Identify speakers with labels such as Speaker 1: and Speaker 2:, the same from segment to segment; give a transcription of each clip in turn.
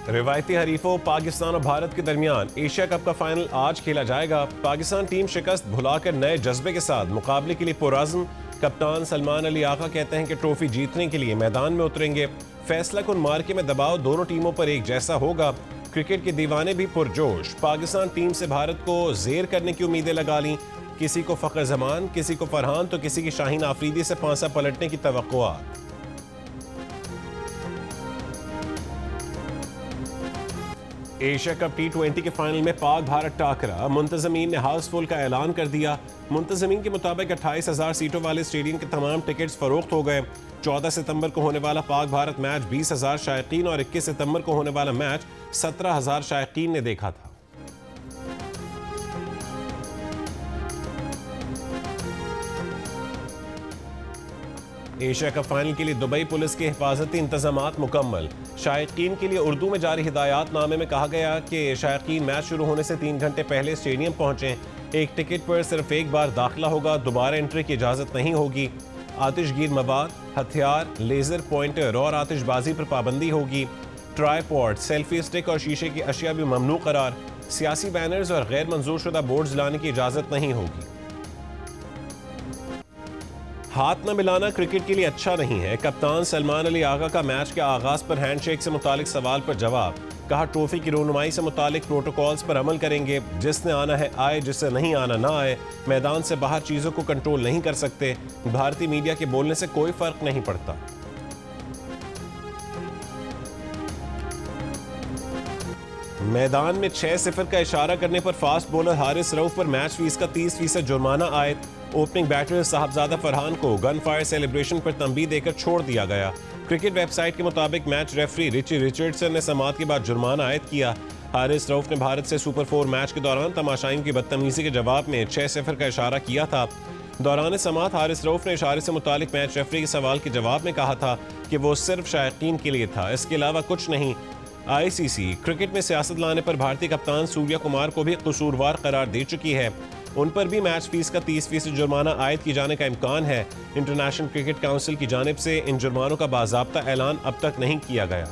Speaker 1: रिवायती हरीफों पाकिस्तान और भारत के दरमियान एशिया कप का फाइनल आज खेला जाएगा। पाकिस्तान टीम शिकस्त भुलाकर नए जज्बे के साथ मुकाबले के लिए पुरअज़्म। कप्तान सलमान अली आगा कहते हैं कि ट्रॉफी जीतने के लिए मैदान में उतरेंगे। फैसला कुन मार्के में दबाव दोनों टीमों पर एक जैसा होगा। क्रिकेट के दीवाने भी पुरजोश। पाकिस्तान टीम से भारत को जेर करने की उम्मीदें लगा लीं। किसी को फ़ख्र जमान, किसी को फरहान तो किसी की शाहीन आफरीदी से पांसा पलटने की तवक्कुआत। एशिया कप T20 के फाइनल में पाक भारत टाकरा। मुंतजमीन ने हाउसफुल का ऐलान कर दिया। मुंतजमीन के मुताबिक 28,000 सीटों वाले स्टेडियम के तमाम टिकट्स फरोख्त हो गए। 14 सितंबर को होने वाला पाक भारत मैच 20,000 शायकीन और 21 सितंबर को होने वाला मैच 17,000 शायकीन ने देखा था। एशिया कप फाइनल के लिए दुबई पुलिस के हिफाजती इंतजामात मुकम्मल। शायकीन के लिए उर्दू में जारी हिदायतनामे में कहा गया कि शायकीन मैच शुरू होने से 3 घंटे पहले स्टेडियम पहुंचें। एक टिकट पर सिर्फ एक बार दाखिला होगा, दोबारा एंट्री की इजाज़त नहीं होगी। आतिशगीर मवाद, हथियार, लेजर पॉइंटर और आतिशबाजी पर पाबंदी होगी। ट्राईपॉड, सेल्फी स्टिक और शीशे की अशिया भी ममनू करार। सियासी बैनर्स और गैर मंजूर शुदा बोर्ड्स लाने की इजाज़त नहीं होगी। हाथ न मिलाना क्रिकेट के लिए अच्छा नहीं है। कप्तान सलमान अली आगा का मैच के आगाज पर हैंडशेक से मुतालिक सवाल पर जवाब। कहा ट्रॉफी की रोनुमाई से मुतालिक प्रोटोकॉल्स पर अमल करेंगे। जिसने आना है आए, जिससे नहीं आना ना आए। मैदान से बाहर चीजों को कंट्रोल नहीं कर सकते। भारतीय मीडिया के बोलने से कोई फर्क नहीं पड़ता। मैदान में 6-0 का इशारा करने पर फास्ट बॉलर हारिस रऊफ पर मैच फीस का 30% जुर्माना आयद। ओपनिंग बैटर साहबजादा फरहान को गन फायर सेलिब्रेशन पर तंबीह देकर छोड़ दिया गया। क्रिकेट वेबसाइट के मुताबिक मैच रेफरी रिची रिचर्डसन ने समाअत के बाद जुर्माना आयद किया। हारिस रऊफ ने भारत से सुपर 4 मैच के दौरान तमाशाइयों की बदतमीजी के जवाब में 6-0 का इशारा किया था। दौरान समाअत हारिस रऊफ ने इशारे से मुतालिक मैच रेफरी के सवाल के जवाब में कहा था कि वो सिर्फ शायकीन के लिए था, इसके अलावा कुछ नहीं। ICC क्रिकेट में सियासत लाने पर भारतीय कप्तान सूर्या कुमार को भी कसूरवार करार दे चुकी है। उन पर भी मैच फीस का 30% जुर्माना आयद किए जाने का इम्कान है। इंटरनेशनल क्रिकेट काउंसिल की जानिब से इन जुर्मानों का बाज़ाब्ता ऐलान अब तक नहीं किया गया।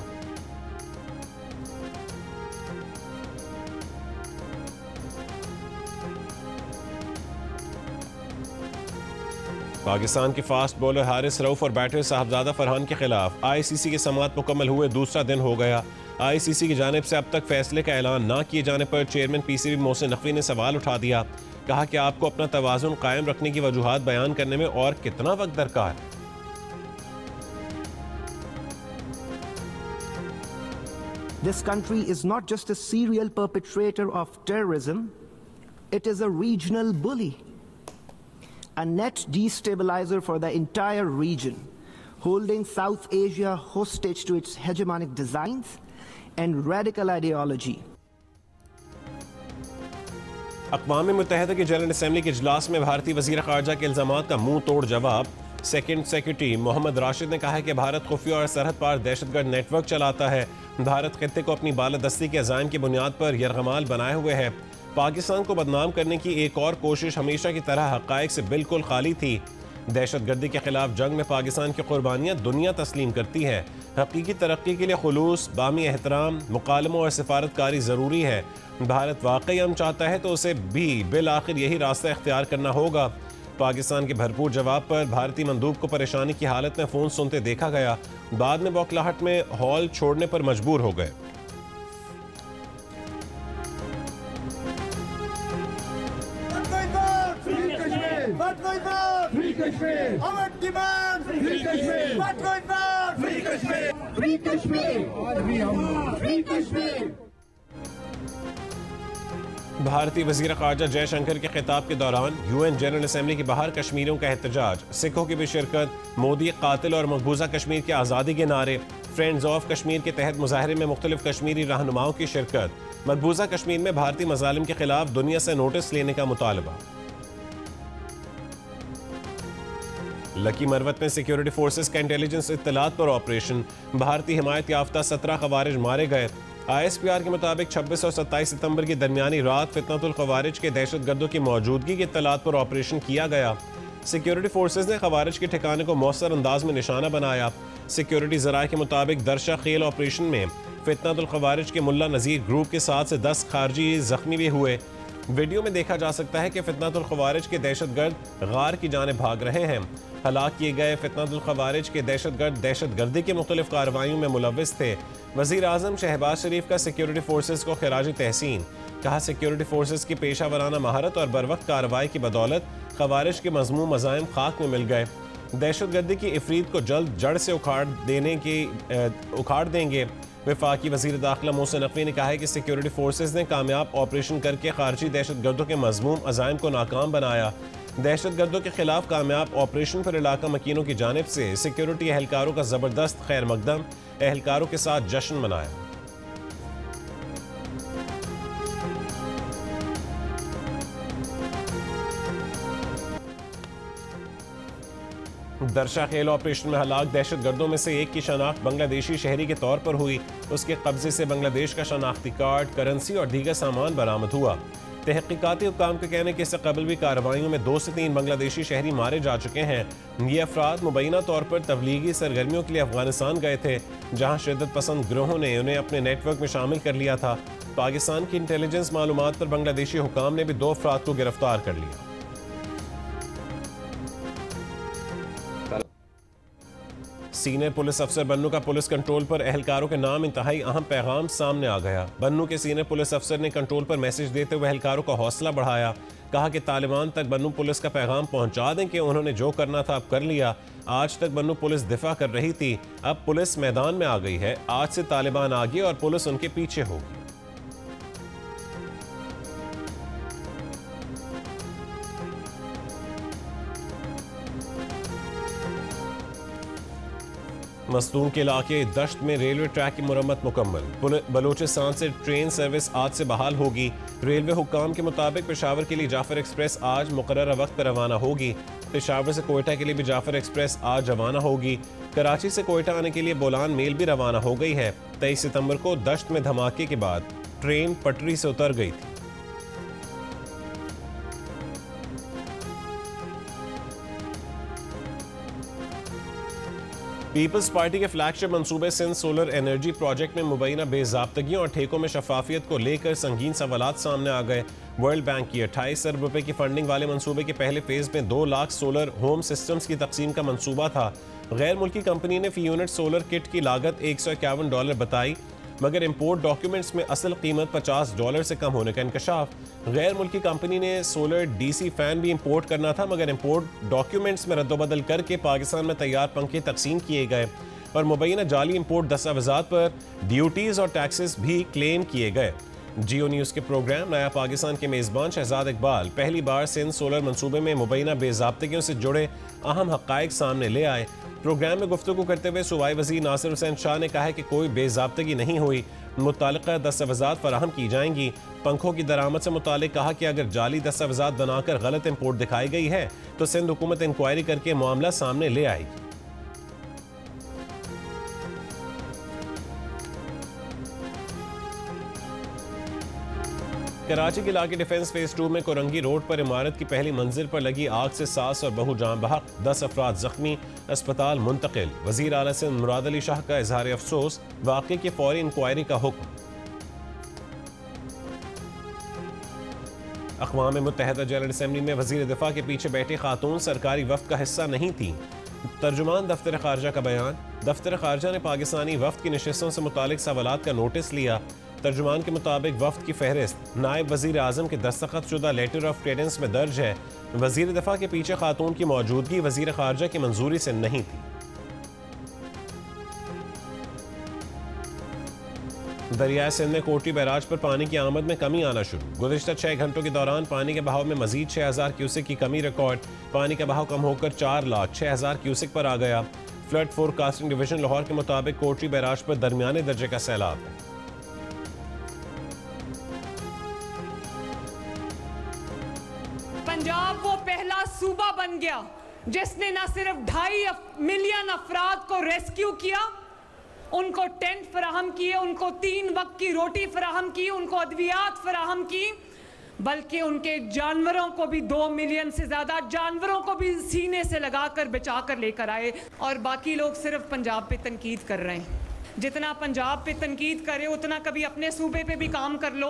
Speaker 1: पाकिस्तान के फास्ट बॉलर हारिस रऊफ और बैटर साहबजादा फरहान के खिलाफ ICC के समाअत मुकम्मल हुए दूसरा दिन हो गया। ICC की जानिब से अब तक फैसले का ऐलान ना किए जाने पर चेयरमैन PCB मोहसिन नकवी ने सवाल उठा दिया। कहा कि आपको अपना तवाज़ुन कायम रखने की वजूहात बयान करने में और कितना वक्त दरकार है।
Speaker 2: This country is not just a serial perpetrator of terrorism, it is a regional bully, a net destabilizer for the entire region, holding South Asia hostage to its hegemonic designs and radical ideology.
Speaker 1: अक़वाम मुत्तहिदा की general assembly के इजलास में भारतीय वज़ीर ख़ारजा के इल्ज़ामात का मुंह तोड़ जवाब। सेकेंड सेक्रेटरी मोहम्मद राशिद ने कहा है कि भारत खुफिया और सरहद पार दहशतगर्द नेटवर्क चलाता है। भारत खित्ते को अपनी बालादस्ती के अज़ाइम की बुनियाद पर यरगमाल बनाए हुए है। पाकिस्तान को बदनाम करने की एक और कोशिश हमेशा की तरह हक़ाइक़ से बिल्कुल खाली थी। दहशतगर्दी के खिलाफ जंग में पाकिस्तान की कुर्बानियाँ दुनिया तस्लीम करती है। हकीकी तरक्की के लिए खुलूस, बामी एहतराम, मुकालमों और सिफारतकारी ज़रूरी है। भारत वाकई हम चाहता है तो उसे भी बिल आखिर यही रास्ता इख्तियार करना होगा। पाकिस्तान के भरपूर जवाब पर भारतीय मंदूब को परेशानी की हालत में फ़ोन सुनते देखा गया। बाद में बौखलाहट में हॉल छोड़ने पर मजबूर हो गए। भारतीय वज़ीर ख़ारजा जयशंकर के खिताब के दौरान UN जनरल असम्बली के बाहर कश्मीरियों का एहतजाज। सिखों की भी शिरकत। मोदी कातिल और मकबूजा कश्मीर के आज़ादी के नारे। फ्रेंड्स ऑफ कश्मीर के तहत मुजाहरे में मुख्तलिफ कश्मीरी रहनुमाओं की शिरकत। मकबूजा कश्मीर में भारतीय मज़ालिम के खिलाफ दुनिया से नोटिस लेने का मुतालबा। लकी मरवत में सिक्योरिटी फोर्सेस का इंटेलिजेंस इत्तलात पर ऑपरेशन। भारतीय हिमायत याफ्ता 17 खवारिज मारे गए। ISPR के मुताबिक 26 और 27 सितंबर की दरमियानी रात फितनतुल खवारिज के दहशतगर्दों की मौजूदगी की इत्तलात पर ऑपरेशन किया गया। सिक्योरिटी फोर्सेस ने खवारिज के ठिकाने को मौसर अंदाज में निशाना बनाया। सिक्योरिटी ज़राए के मुताबिक दरशा खेल ऑपरेशन में फितनतुल खवारिज के मुल्ला नज़ीर ग्रुप के 7 से 10 खारजी जख्मी भी हुए। वीडियो में देखा जा सकता है कि फितनतुल खवारिज के दहशतगर्द गार की जानिब भाग रहे हैं। हलाक किए गए फितनतुल खवारिज के दहशतगर्द दहशतगर्दी की मुख्तलिफ कार्रवाइयों में मुलव्विस थे। वज़ीर आज़म शहबाज शरीफ का सिक्योरिटी फोर्सेज को खिराज तहसीन। कहा, सिक्योरिटी फोर्सेज की पेशा वराना महारत और बरवक्त कार्रवाई की बदौलत खवारिज के मज़मूम मज़ाइम खाक में मिल गए। दहशतगर्दी की इफरीत को जल्द जड़ से उखाड़ देंगे। वफाकी वज़ीर दाखिला मोहसिन नकवी ने कहा है कि सिक्योरिटी फोर्सेज ने कामयाब ऑपरेशन करके खारजी दहशतगर्दों के मज़मूम अज़ाइम को नाकाम बनाया। दहशतगर्दों के खिलाफ कामयाब ऑपरेशन पर इलाका मकीनों की जानिब से सिक्योरिटी एहलकारों का ज़बरदस्त खैर मकदम एहलकारों के साथ जश्न मनाया। दरशा खेल ऑपरेशन में हलाक दहशतगर्दों में से एक की शनाख्त बांग्लादेशी शहरी के तौर पर हुई। उसके कब्जे से बांग्लादेश का शनाख्ती कार्ड, करेंसी और दीगर सामान बरामद हुआ। तहकीकाती हुक्काम के कहने के इससे कबल भी कार्रवाइयों में 2 से 3 बांग्लादेशी शहरी मारे जा चुके हैं। ये अफराद मुबैना तौर पर तबलीगी सरगर्मियों के लिए अफगानिस्तान गए थे, जहाँ शिद्दत पसंद गिरोहों ने उन्हें अपने नेटवर्क में शामिल कर लिया था। पाकिस्तान की इंटेलिजेंस मालूमात पर बांग्लादेशी हुक्काम ने भी 2 अफराद को गिरफ्तार कर लिया। सीनियर पुलिस अफसर बन्नू का पुलिस कंट्रोल पर एहलकारों के नाम इंतहाई अहम पैगाम सामने आ गया। बन्नू के सीनियर पुलिस अफसर ने कंट्रोल पर मैसेज देते हुए एहलकारों का हौसला बढ़ाया। कहा कि तालिबान तक बन्नू पुलिस का पैगाम पहुंचा दें कि उन्होंने जो करना था अब कर लिया। आज तक बन्नू पुलिस दिफा कर रही थी, अब पुलिस मैदान में आ गई है। आज से तालिबान आगे और पुलिस उनके पीछे होगी। मस्तूम के इलाके दश्त में रेलवे ट्रैक की मुरम्मत मुकम्मल। बलूचिस्तान से ट्रेन सर्विस आज से बहाल होगी। रेलवे हुक्काम के मुताबिक पेशावर के लिए जाफर एक्सप्रेस आज मुकर्रर वक्त पर रवाना होगी। पेशावर से कोयटा के लिए भी जाफर एक्सप्रेस आज रवाना होगी। कराची से कोयटा आने के लिए बोलान मेल भी रवाना हो गई है। 23 सितंबर को दश्त में धमाके के बाद ट्रेन पटरी से उतर गई थी। पीपल्स पार्टी के फ्लैगशिप मंसूबे सिंध सोलर एनर्जी प्रोजेक्ट में मुबैना बेज़ाब्तगियों और ठेकों में शफाफियत को लेकर संगीन सवालात सामने आ गए। वर्ल्ड बैंक की 28 अरब रुपए की फंडिंग वाले मंसूबे के पहले फेज में 2 लाख सोलर होम सिस्टम्स की तकसीम का मंसूबा था। गैर मुल्की कंपनी ने फी यूनिट सोलर किट की लागत $151 बताई, मगर इंपोर्ट डॉक्यूमेंट्स में असल कीमत $50 से कम होने का इंकशाफ। गैर मुल्की कंपनी ने सोलर डीसी फैन भी इंपोर्ट करना था, मगर इंपोर्ट डॉक्यूमेंट्स में रद्दोबदल करके पाकिस्तान में तैयार पंखे तकसीम किए गए और मुबैना जाली इंपोर्ट दस्तावेजात पर ड्यूटीज और टैक्सेस भी क्लेम किए गए। जियो न्यूज़ के प्रोग्राम नया पाकिस्तान के मेज़बान शहजाद इकबाल पहली बार सिंध सोलर मंसूबे में मुबैना बेज़ाब्तगियों से जुड़े अहम हक़ाइक़ सामने ले आए। प्रोग्राम में गुफ्तगू करते हुए सूबाई वज़ीर नासिर हुसैन शाह ने कहा है कि कोई बेज़ाब्तगी नहीं हुई, मुत्तल्लिक़ा दस्तावेज़ात फराहम की जाएंगी। पंखों की दरामद से मुतालिक कहा कि अगर जाली दस्तावेज़ात बनाकर गलत इंपोर्ट दिखाई गई है तो सिंध हुकूमत इंक्वायरी करके मामला सामने ले आएगी। कराची के इलाके डिफेंस फेज 2 में कोरंगी रोड पर इमारत की पहली मंजिल पर लगी आग से सास और बहू जान बहक, 10 अफराद जख्मी, अस्पताल मुंतकिल। वजीर आला सिंध मुराद अली शाह का इजहार अफसोस, वाक़े की फौरी इंक्वायरी का हुक्म। अक़वाम मुत्तहिदा जनरल असम्बली में वजीर दिफा के पीछे बैठे खातून सरकारी वफ्द का हिस्सा नहीं थी। तर्जुमान दफ्तर खारजा का बयान। दफ्तर खारजा ने पाकिस्तानी वफ्द की नशिस्तों से मुतालिक सवालात का नोटिस लिया। तर्जुमान के मुताबिक वफ्द की फहरिस्त नायब वजीर आज़म के दस्तखत शुदा लेटर ऑफ क्रेडेंस में दर्ज है। वजीर दिफा के पीछे खातून की मौजूदगी वजीर खारजा की मंजूरी से नहीं थी। दरियाए सिंध में कोटी बैराज पर पानी की आमद में कमी आना शुरू। गुज़िश्ता 6 घंटों के दौरान पानी के बहाव में मजीद 6000 क्यूसेक की कमी रिकॉर्ड। पानी का बहाव कम होकर 4,06,000 क्यूसेक पर आ गया। फ्लड फोरकास्टिंग डिवीजन लाहौर के मुताबिक कोटी बैराज पर दरमियाने दर्जे का सैलाब है।
Speaker 3: पंजाब वो पहला सूबा बन गया जिसने न सिर्फ 2.5 मिलियन अफराद को रेस्क्यू किया, उनको टेंट फराहम किए, उनको 3 वक्त की रोटी फराहम की, उनको अद्वियात फराहम की, बल्कि उनके जानवरों को भी 2 मिलियन से ज़्यादा जानवरों को भी सीने से लगाकर बचा कर लेकर आए। और बाकी लोग सिर्फ पंजाब पे तनकीद कर रहे हैं। जितना पंजाब पे तनकीद करे उतना कभी अपने सूबे पे भी काम कर लो,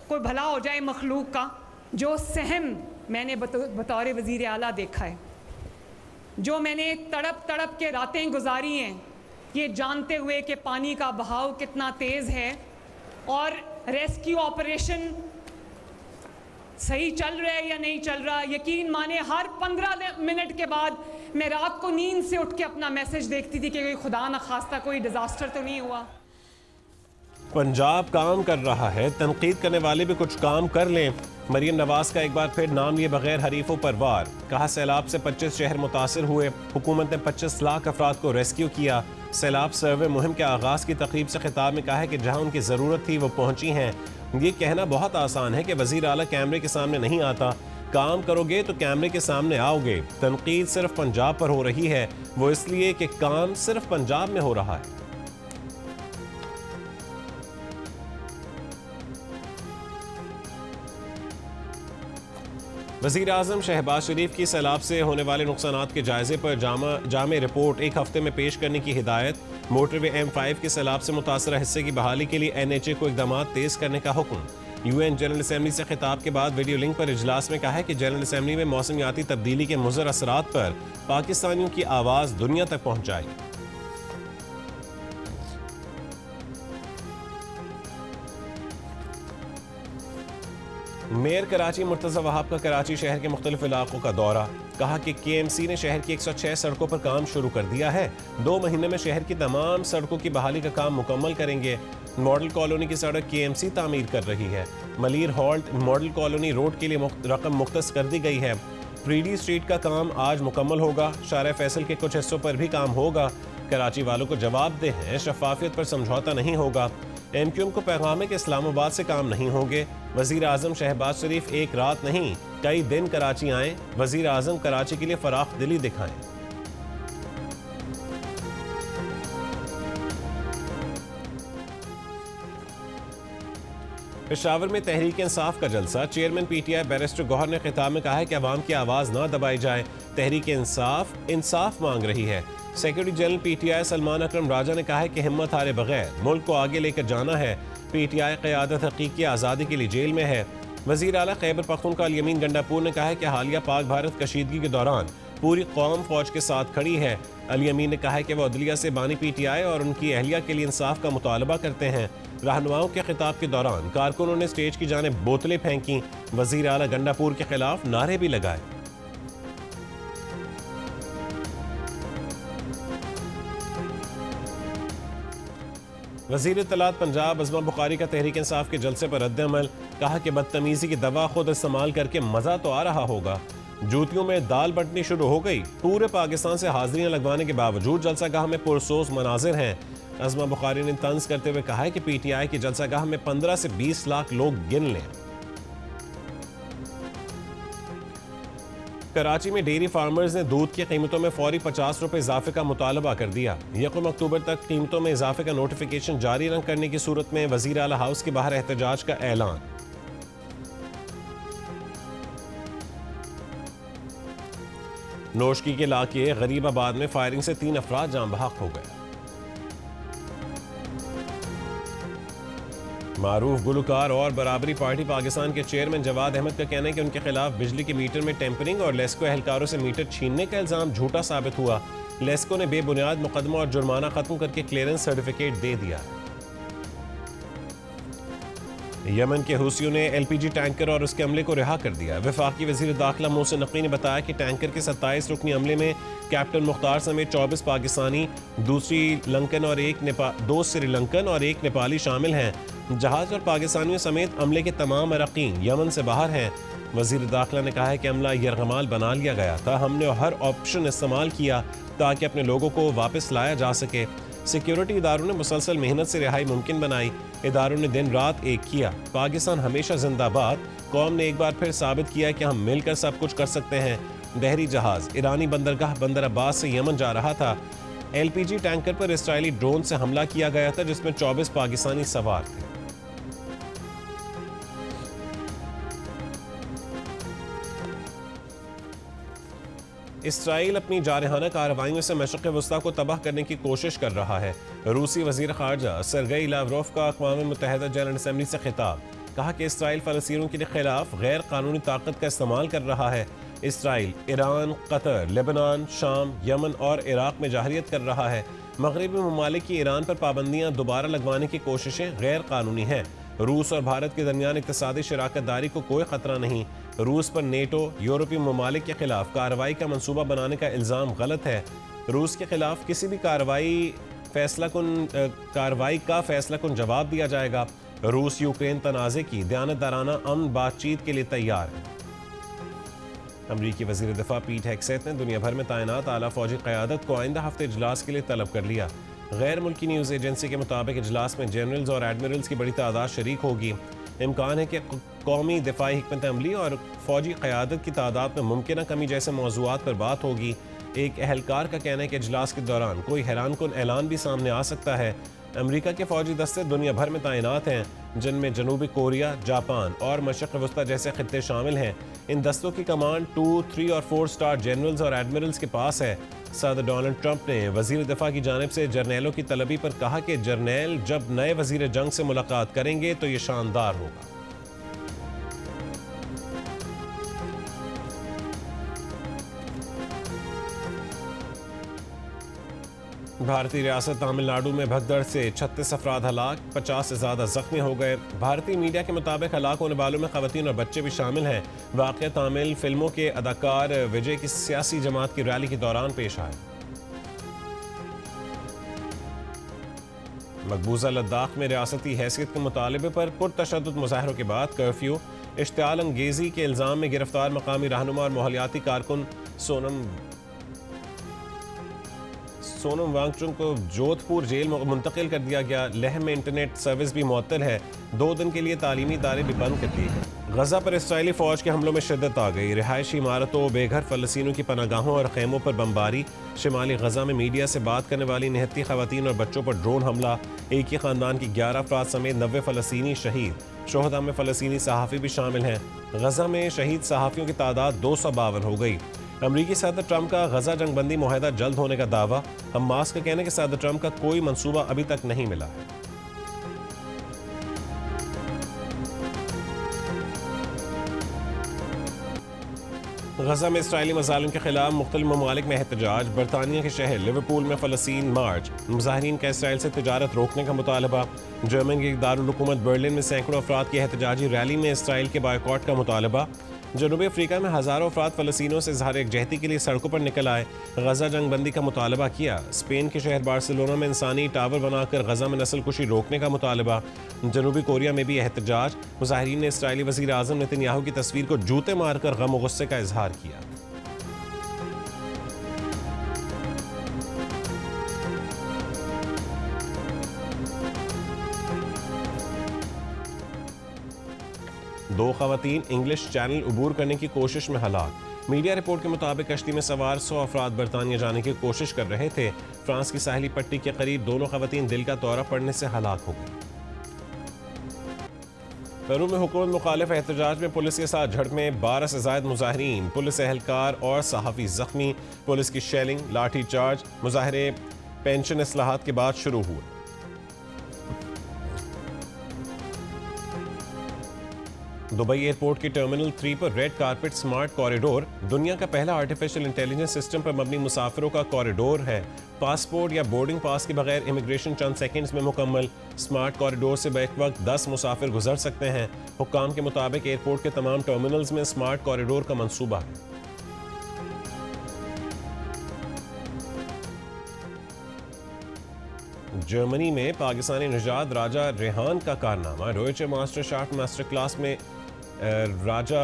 Speaker 3: कोई भला हो जाए मखलूक का। जो सहम मैंने बतौर वज़ीर आला देखा है, जो मैंने तड़प तड़प के रातें गुजारी हैं, ये जानते हुए कि पानी का बहाव कितना तेज़ है और रेस्क्यू ऑपरेशन सही चल रहा है या नहीं चल रहा। यकीन माने हर 15 मिनट के बाद मैं रात को नींद से उठ के अपना मैसेज देखती थी कि कोई खुदा न खास्ता कोई डिजास्टर तो नहीं हुआ।
Speaker 1: पंजाब काम कर रहा है, तनकीद करने वाले भी कुछ काम कर लें। मरीम नवाज का एक बार फिर नाम लिए बगैर हरीफों पर वार। कहा सैलाब से 25 शहर मुतासिर हुए, हुकूमत ने 25 लाख अफराद को रेस्क्यू किया। सैलाब सर्वे मुहिम के आगाज़ की तकरीब से खिताब में कहा है कि जहां उनकी ज़रूरत थी वो पहुंची हैं। ये कहना बहुत आसान है कि वज़ीर आला कैमरे के सामने नहीं आता, काम करोगे तो कैमरे के सामने आओगे। तनकीद सिर्फ पंजाब पर हो रही है, वो इसलिए कि काम सिर्फ पंजाब में हो रहा है। वज़ीर आज़म शहबाज शरीफ की सैलाब से होने वाले नुकसानात के जायजे पर जामे रिपोर्ट एक हफ्ते में पेश करने की हिदायत। मोटरवे M5 के सैलाब से मुतासरा हिस्से की बहाली के लिए NHA को इकदाम तेज करने का हुक्म। UN जनरल असम्बली से खिताब के बाद वीडियो लिंक पर इजलास में कहा है कि जनरल असम्बली में मौसमियाती तब्दीली के मुज़र असरात पर पाकिस्तानियों की आवाज़ दुनिया तक पहुँचाई। मेयर कराची मुर्तज़ा वहाब का कराची शहर के मुख्तलिफ इलाकों का दौरा। कहा कि KMC ने शहर की 106 सड़कों पर काम शुरू कर दिया है। 2 महीने में शहर की तमाम सड़कों की बहाली का काम मुकम्मल करेंगे। मॉडल कॉलोनी की सड़क KMC तामीर कर रही है। Malir halt model colony road के लिए रकम मुख्तस कर दी गई है। प्रीडी स्ट्रीट का काम आज मुकम्मल होगा। शारा फैसल के कुछ हिस्सों पर भी काम होगा। कराची वालों को जवाब दे हैं, शफाफियत पर समझौता नहीं होगा। MQM को पैगाम है कि इस्लामाबाद से काम नहीं होंगे। वज़ीर आज़म शहबाज शरीफ एक रात नहीं कई दिन कराची आए। वज़ीर आज़म कराची के लिए फराख दिली दिखाएं। पेशावर में तहरीक इंसाफ का जलसा। चेयरमैन PTI बैरिस्टर गौहर ने खिताब में कहा है कि अवाम की आवाज़ ना दबाई जाए। तहरीक इंसाफ मांग रही है। सेक्रेटरी जनरल PTI सलमान अकरम राजा ने कहा है कि हिम्मत हारे बगैर मुल्क को आगे लेकर जाना है। PTI क़यादत हकीकी आज़ादी के लिए जेल में है। वज़ीर आला खैबर पख्तूनख्वा अल यमीन गंडापुर ने कहा है कि हालिया पाक भारत कशीदगी के दौरान पूरी कौम फौज के साथ खड़ी है। अल यमीन ने कहा है कि वह अदलिया से बानी PTI और उनकी अहलिया के लिए इंसाफ का मुतालबा करते हैं। रहनुमाओं के खिताब के दौरान कारकुनों ने स्टेज की जानिब बोतलें फेंकी। वज़ीर आला गंडापुर के खिलाफ नारे भी लगाए। वज़ीर इत्तलात पंजाब अज़मा बुखारी का तहरीक इंसाफ के जलसे पर रद्द-ए-अमल। कहा कि बदतमीजी की दवा खुद इस्तेमाल करके मजा तो आ रहा होगा। जूतियों में दाल बंटनी शुरू हो गई। पूरे पाकिस्तान से हाजिरियां लगवाने के बावजूद जलसागाह में पुरसोस मनाजिर हैं। अज़मा बुखारी ने तंज करते हुए कहा है कि PTI की जलसागाह में 15 से 20 लाख लोग गिन लें। कराची में डेयरी फार्मर्स ने दूध की कीमतों में फौरी 50 रुपए इजाफे का मुतालबा कर दिया। 1 अक्टूबर तक कीमतों में इजाफे का नोटिफिकेशन जारी न करने की सूरत में वज़ीर आला हाउस के बाहर एहतजाज का ऐलान। नोशकी के इलाके गरीबाबाद में फायरिंग से 3 अफराद जान बहक हो गए। मारूफ गुलकार और बराबरी पार्टी पाकिस्तान के चेयरमैन जवाद अहमद का कहना है कि उनके खिलाफ बिजली के मीटर में टेम्परिंग और लेस्को एहलकारों से मीटर छीनने का इल्जाम झूठा साबित हुआ। लेस्को ने बेबुनियाद मुकदमा और जुर्माना खत्म करके क्लियरेंस सर्टिफिकेट दे दिया। यमन के हूसियों ने LPG टैंकर और उसके अमले को रिहा कर दिया। वफाकी वजीर दाखिला मोहसिन नकवी ने बताया कि टैंकर के 27 रुकनी अमले में कैप्टन मुख्तार समेत 24 पाकिस्तानी, 2 श्रीलंकन और 1 नेपाली शामिल हैं। जहाज और पाकिस्तानियों समेत अमले के तमाम अरकान यमन से बाहर हैं। वजीर दाखिला ने कहा है कि अमला यरगमाल बना लिया गया था। हमने हर ऑप्शन इस्तेमाल किया ताकि अपने लोगों को वापस लाया जा सके। सिक्योरिटी इदारों ने मुसलसल मेहनत से रिहाई मुमकिन बनाई। इदारों ने दिन रात एक किया। पाकिस्तान हमेशा जिंदाबाद। कौम ने एक बार फिर साबित किया कि हम मिलकर सब कुछ कर सकते हैं। बहरी जहाज ईरानी बंदरगाह बंदर अब्बास से यमन जा रहा था। LPG टैंकर पर इसराइली ड्रोन से हमला किया गया था जिसमें 24 पाकिस्तानी सवार थे। इसराइल अपनी जारहाना कार्रवाइयों से मशरिक़ वस्ता को तबाह करने की कोशिश कर रहा है। रूसी वज़ीर ख़ारजा सर्गेई लावरोव का अक़वाम मुत्तहिदा जनरल असम्बली से खिताब, कहा कि इसराइल फ़लस्तीनियों के खिलाफ गैर कानूनी ताकत का इस्तेमाल कर रहा है। इसराइल ईरान, कतर, लेबनान, शाम, यमन और इराक़ में जाहरियत कर रहा है। मगरबी ममालिक की ईरान पर पाबंदियाँ दोबारा लगवाने की कोशिशें गैर कानूनी हैं। रूस और भारत के दरमियान इक़्तिसादी शराकतदारी को कोई ख़तरा नहीं। रूस पर नेटो, यूरोपीय ममालिक के खिलाफ कार्रवाई का मंसूबा बनाने का इल्ज़ाम गलत है। रूस के खिलाफ किसी भी कार्रवाई का फैसला कुन जवाब दिया जाएगा। रूस यूक्रेन तनाज़े की दयानतदाराना अमन बातचीत के लिए तैयार है। अमरीकी वज़ीर दिफ़ा पीट हेग्सेथ ने दुनिया भर में तैनात आला फ़ौजी क़यादत को आइंदा हफ्ते इजलास के लिए तलब कर लिया। गैर मुल्की न्यूज़ एजेंसी के मुताबिक इजलास में जनरल्स और एडमिरल्स की बड़ी तादाद शरीक होगी। इम्कान है कि कौमी दिफाई हिकमत अमली और फ़ौजी क़यादत की तादाद में मुमकिन कमी जैसे मौज़ूआत पर बात होगी। एक अहलकार का कहना है कि इजलास के दौरान कोई हैरानकुन ऐलान भी सामने आ सकता है। अमरीका के फ़ौजी दस्ते दुनिया भर में तैनात हैं, जिनमें जनूबी कोरिया, जापान और मशरिक़ वस्ता जैसे खित्ते शामिल हैं। इन दस्तों की कमांड 2, 3 और 4 स्टार जनरल्स और एडमिरल्स के पास है। सदर डोनाल्ड ट्रंप ने वज़ीर दिफ़ा की जानिब से जर्नैलों की तलबी पर कहा कि जर्नैल जब नए वज़ीर जंग से मुलाकात करेंगे तो ये शानदार होगा। भारतीय रियासत तमिलनाडु में भगदड़ से 36 अफराद हलाक, 50 से ज़्यादा जख्मी हो गए। भारतीय मीडिया के मुताबिक हलाक होने वालों में ख़वातीन और बच्चे भी शामिल हैं। वाक़या तमिल फिल्मों के अदाकार विजय की सियासी जमात की रैली के दौरान पेश आया। मकबूजा लद्दाख में रियासती हैसियत के मुतालबे पर पुरतशद्दुद मुजाहरों के बाद कर्फ्यू, इश्तिआल अंगेज़ी के इल्ज़ाम में गिरफ्तार मकामी रहनुमा और माहौलियाती कारकुन सोनम वांगचुक को जोधपुर जेल में मुंतकिल कर दिया गया। लेह में इंटरनेट सर्विस भी मुअत्तल है। 2 दिन के लिए तालीमी इदारे भी बंद कर दिए गए। गजा पर इसराइली फ़ौज के हमलों में शिद्दत आ गई। रिहायशी इमारतों, बेघर फ़लस्तीनियों की पनागाहों और खेमों पर बमबारी। शिमाली गजा में मीडिया से बात करने वाली 69 ख़वातीन और बच्चों पर ड्रोन हमला। एक ही ख़ानदान की 11 अफराद समेत 90 फ़लस्तीनी शहीद। शोहदा में फ़लस्तीनी सहाफ़ी भी शामिल हैं। गजा में शहीद सहाफ़ियों की तादाद 252 हो गई। अमरीकी सदर ट्रंप का गजा जंगबंदी मुआहदा जल्द होने का दावा। हमास का कहना है कि सदर ट्रंप का कोई मंसूबा अभी तक नहीं मिला है। गजा में इसराइली मज़ालिम के खिलाफ मुख्तलिफ ममालिक में एहतजाज। बरतानिया के शहर लिवरपूल में फ़लस्तीन मार्च। मुजाहिरीन का इसराइल से तिजारत रोकने का मुतालबा। जर्मन की दारुल हुकूमत बर्लिन में सैकड़ों अफराद की एहतजाजी रैली में इसराइल के बायकॉट का मुतालबा। जनूबी अफ्रीका में हज़ारों अफराद फ़लस्तीनियों से इज़हार यकजहती के लिए सड़कों पर निकल आए, गजा जंगबंदी का मुतालबा किया। स्पेन के शहर बार्सिलोना में इंसानी टावर बनाकर गजा में नस्ल कुशी रोकने का मुतालबा। जनूबी कोरिया में भी एहतजाज। मुजाहिरीन ने इसराइली वज़ीर आज़म नेतन्याहू की तस्वीर को जूते मारकर गम और गुस्से का इजहार किया। दो ख़वातीन इंग्लिश चैनल अबूर करने की कोशिश में हलाक। मीडिया रिपोर्ट के मुताबिक कश्ती में सवार 100 अफराद बरतानिया जाने की कोशिश कर रहे थे। फ्रांस की साहिली पट्टी के करीब दोनों ख़वातीन दिल का दौरा पड़ने से हलाक हो गई। पेरू में हुकूमत मुखालिफ एहतजाज में पुलिस के साथ झड़प में 12 से ज़ायद मुजाहिरीन, पुलिस एहलकार और सहाफ़ी जख्मी। पुलिस की शेलिंग, लाठी चार्ज। मुजाहरे पेंशन इस्लाहात के बाद शुरू हुए। दुबई एयरपोर्ट के टर्मिनल 3 पर रेड कारपेट स्मार्ट कॉरिडोर। दुनिया का पहला आर्टिफिशियल इंटेलिजेंस सिस्टम पर मबनी मुसाफिरों का कॉरिडोर है। पासपोर्ट या बोर्डिंग पास के बगैर इमिग्रेशन चंद सेकंड्स में मुकम्मल। स्मार्ट कॉरिडोर से बैक वक्त 10 मुसाफिर गुजर सकते हैं। हुक्काम के मुताबिक एयरपोर्ट के तमाम टर्मिनल्स में स्मार्ट कॉरिडोर का मंसूबा है। जर्मनी में पाकिस्तानी निजात राजा रेहान का कारनामा। Deutsche master short master class में राजा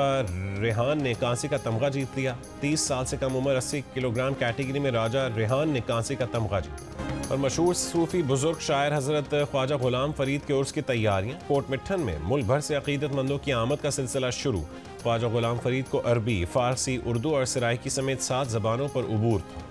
Speaker 1: रेहान ने कांसी का तमगा जीत लिया। 30 साल से कम उम्र 80 किलोग्राम कैटेगरी में राजा रेहान ने कांसी का तमगा जीता। और मशहूर सूफी बुजुर्ग शायर हजरत ख्वाजा गुलाम फरीद के उर्स की तैयारियां। पोर्ट मिट्ठन में मुल्क भर से अकीदतमंदों की आमद का सिलसिला शुरू। ख्वाजा गुलाम फरीद को अरबी, फारसी, उर्दू और सराइकी समेत 7 ज़बानों पर उबूर था।